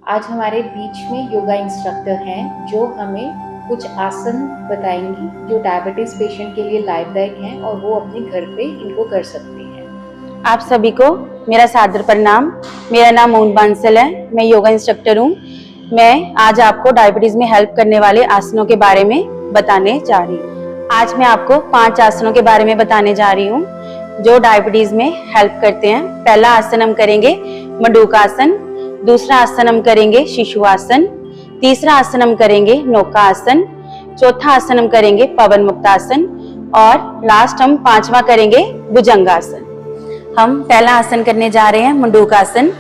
आज हमारे बीच में योगा इंस्ट्रक्टर हैं जो हमें कुछ आसन बताएंगी जो डायबिटीज पेशेंट के लिए लाभदायक हैं और वो अपने घर पे इनको कर सकते हैं। आप सभी को मेरा सादर प्रणाम। मेरा नाम मोहन बांसल है, मैं योगा इंस्ट्रक्टर हूँ। मैं आज आपको डायबिटीज में हेल्प करने वाले आसनों के बारे में बताने जा रही हूँ। आज मैं आपको 5 आसनों के बारे में बताने जा रही हूँ जो डायबिटीज में हेल्प करते हैं। पहला आसन हम करेंगे मंडूकासन, दूसरा आसन हम करेंगे शिशु आसन, तीसरा आसन हम करेंगे नौका आसन, चौथा आसन हम करेंगे पवन मुक्तासन और लास्ट हम 5वां करेंगे भुजंगासन। हम पहला आसन करने जा रहे हैं मंडूकासन।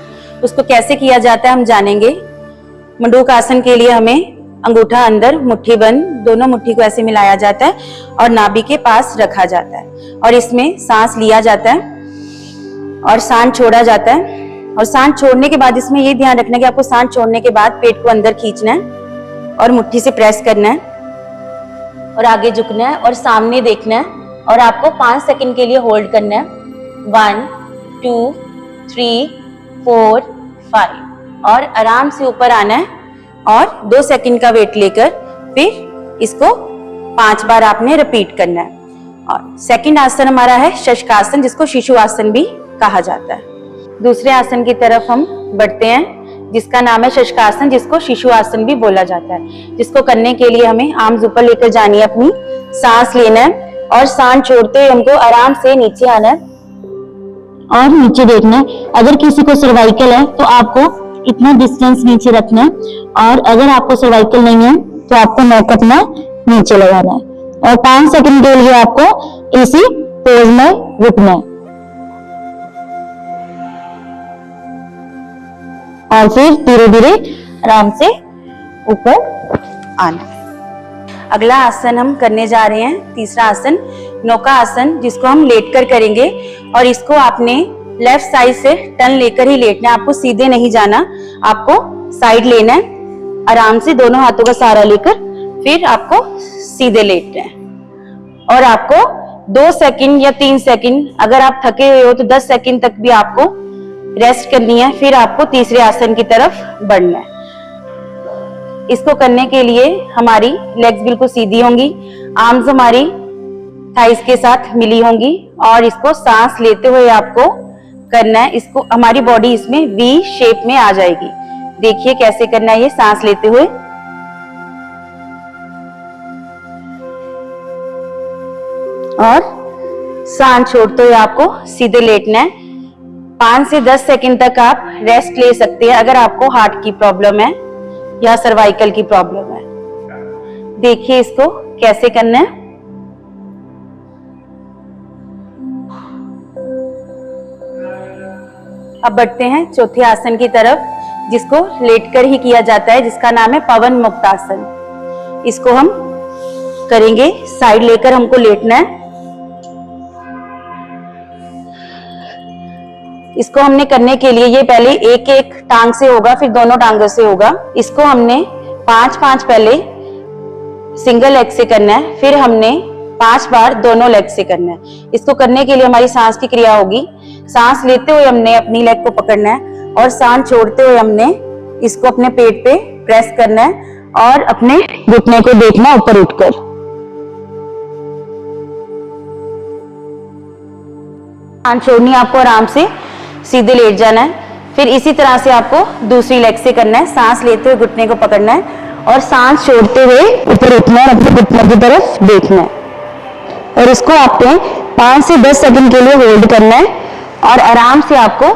उसको कैसे किया जाता है हम जानेंगे। मंडूकासन के लिए हमें अंगूठा अंदर मुट्ठी बंद, दोनों मुट्ठी को ऐसे मिलाया जाता है और नाभि के पास रखा जाता है और इसमें सांस लिया जाता है और सांस छोड़ा जाता है। और सांस छोड़ने के बाद इसमें ये ध्यान रखना है कि आपको सांस छोड़ने के बाद पेट को अंदर खींचना है और मुट्ठी से प्रेस करना है और आगे झुकना है और सामने देखना है और आपको 5 सेकंड के लिए होल्ड करना है। 1 2 3 4 5 और आराम से ऊपर आना है और 2 सेकंड का वेट लेकर फिर इसको 5 बार आपने रिपीट करना है। और सेकंड आसन हमारा है शशकासन, जिसको शिशु आसन भी कहा जाता है। दूसरे आसन की तरफ हम बढ़ते हैं जिसका नाम है शशकासन, जिसको शिशु आसन भी बोला जाता है। जिसको करने के लिए हमें आर्म्स ऊपर लेकर जानी है, अपनी सांस लेना है और सांस छोड़ते हुए हमको आराम से नीचे आना है और नीचे देखना है। अगर किसी को सर्वाइकल है तो आपको इतना डिस्टेंस नीचे रखना है और अगर आपको सर्वाइकल नहीं है तो आपको नेक अपना नीचे लगाना है और 5 सेकंड के लिए आपको इसी पोज में रुकना है और फिर धीरे धीरे आराम से ऊपर आना है। अगला आसन हम करने जा रहे हैं, तीसरा आसन नौका आसन, जिसको हम लेटकर करेंगे और इसको आपने लेफ्ट साइड से टर्न लेकर ही लेटना है। आपको सीधे नहीं जाना, आपको साइड लेना है आराम से, दोनों हाथों का सहारा लेकर फिर आपको सीधे लेटना है और आपको 2 सेकंड या 3 सेकंड, अगर आप थके हुए हो तो 10 सेकंड तक भी आपको रेस्ट करनी है। फिर आपको तीसरे आसन की तरफ बढ़ना है। इसको करने के लिए हमारी लेग्स बिल्कुल सीधी होंगी, आर्म्स हमारी थाइस के साथ मिली होंगी और इसको सांस लेते हुए आपको करना है। इसको हमारी बॉडी इसमें वी शेप में आ जाएगी। देखिए कैसे करना है ये, सांस लेते हुए और सांस छोड़ते हुए आपको सीधे लेटना है। 5 से 10 सेकंड तक आप रेस्ट ले सकते हैं अगर आपको हार्ट की प्रॉब्लम है या सर्वाइकल की प्रॉब्लम है। देखिए इसको कैसे करना है। अब बढ़ते हैं चौथे आसन की तरफ, जिसको लेटकर ही किया जाता है, जिसका नाम है पवन मुक्तासन। इसको हम करेंगे, साइड लेकर हमको लेटना है। इसको हमने करने के लिए ये पहले एक एक टांग से होगा, फिर दोनों टांगों से होगा। इसको हमने 5-5 पहले सिंगल लेग से करना है, फिर हमने 5 बार दोनों लेग से करना है। इसको करने के लिए हमारी सांस की क्रिया होगी। सांस लेते हुए हमने अपनी लेग को पकड़ना है और सांस छोड़ते हुए हमने इसको अपने पेट पे प्रेस करना है और अपने घुटने को देखना ऊपर उठकर। सांस छोड़नी आपको, आराम से सीधे लेट जाना है। फिर इसी तरह से आपको दूसरी लेग से करना है। सांस लेते हुए घुटने को पकड़ना है और सांस छोड़ते हुए ऊपर उठना है, अपने घुटने की तरफ देखना है और इसको आपने 5 से 10 सेकंड के लिए होल्ड करना है और आराम से आपको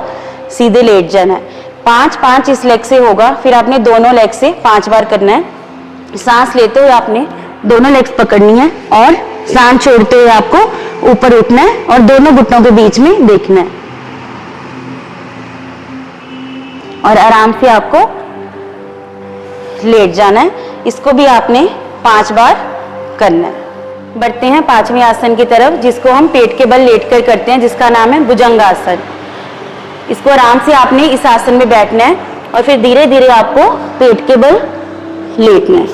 सीधे लेट जाना है। 5-5 इस लेग से होगा, फिर आपने दोनों लेग से 5 बार करना है। सांस लेते हुए आपने दोनों लेग्स पकड़नी है और सांस छोड़ते हुए आपको ऊपर उठना है और दोनों घुटनों के बीच में देखना है और आराम से आपको लेट जाना है। इसको भी आपने 5 बार करना है। बढ़ते हैं 5वें आसन की तरफ, जिसको हम पेट के बल लेटकर करते हैं, जिसका नाम है भुजंगासन। इसको आराम से आपने इस आसन में बैठना है और फिर धीरे धीरे आपको पेट के बल लेटना है।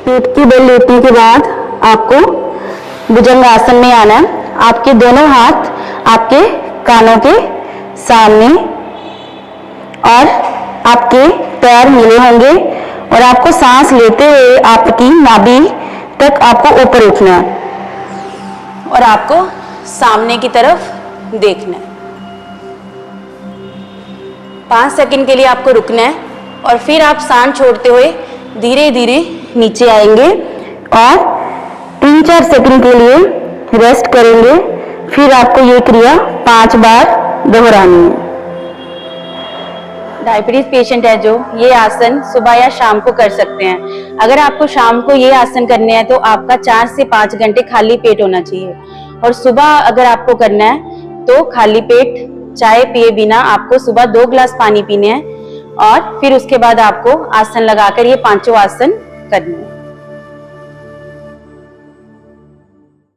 पेट के बल लेटने के बाद आपको भुजंगासन में आना है। आपके दोनों हाथ आपके कानों के सामने और आपके पैर मिले होंगे और आपको सांस लेते हुए आपकी नाभि तक आपको ऊपर उठना है और आपको सामने की तरफ देखना है। 5 सेकंड के लिए आपको रुकना है और फिर आप सांस छोड़ते हुए धीरे धीरे नीचे आएंगे और 3-4 सेकंड के लिए रेस्ट करेंगे। फिर आपको ये क्रिया 5 बार दोहरानी है। डायबिटीज पेशेंट है जो ये आसन सुबह या शाम को कर सकते हैं। अगर आपको शाम को ये आसन करने हैं तो आपका 4 से 5 घंटे खाली पेट होना चाहिए और सुबह अगर आपको करना है तो खाली पेट चाय पिए बिना आपको सुबह 2 गिलास पानी पीने हैं और फिर उसके बाद आपको आसन लगाकर ये 5 आसन करने हैं।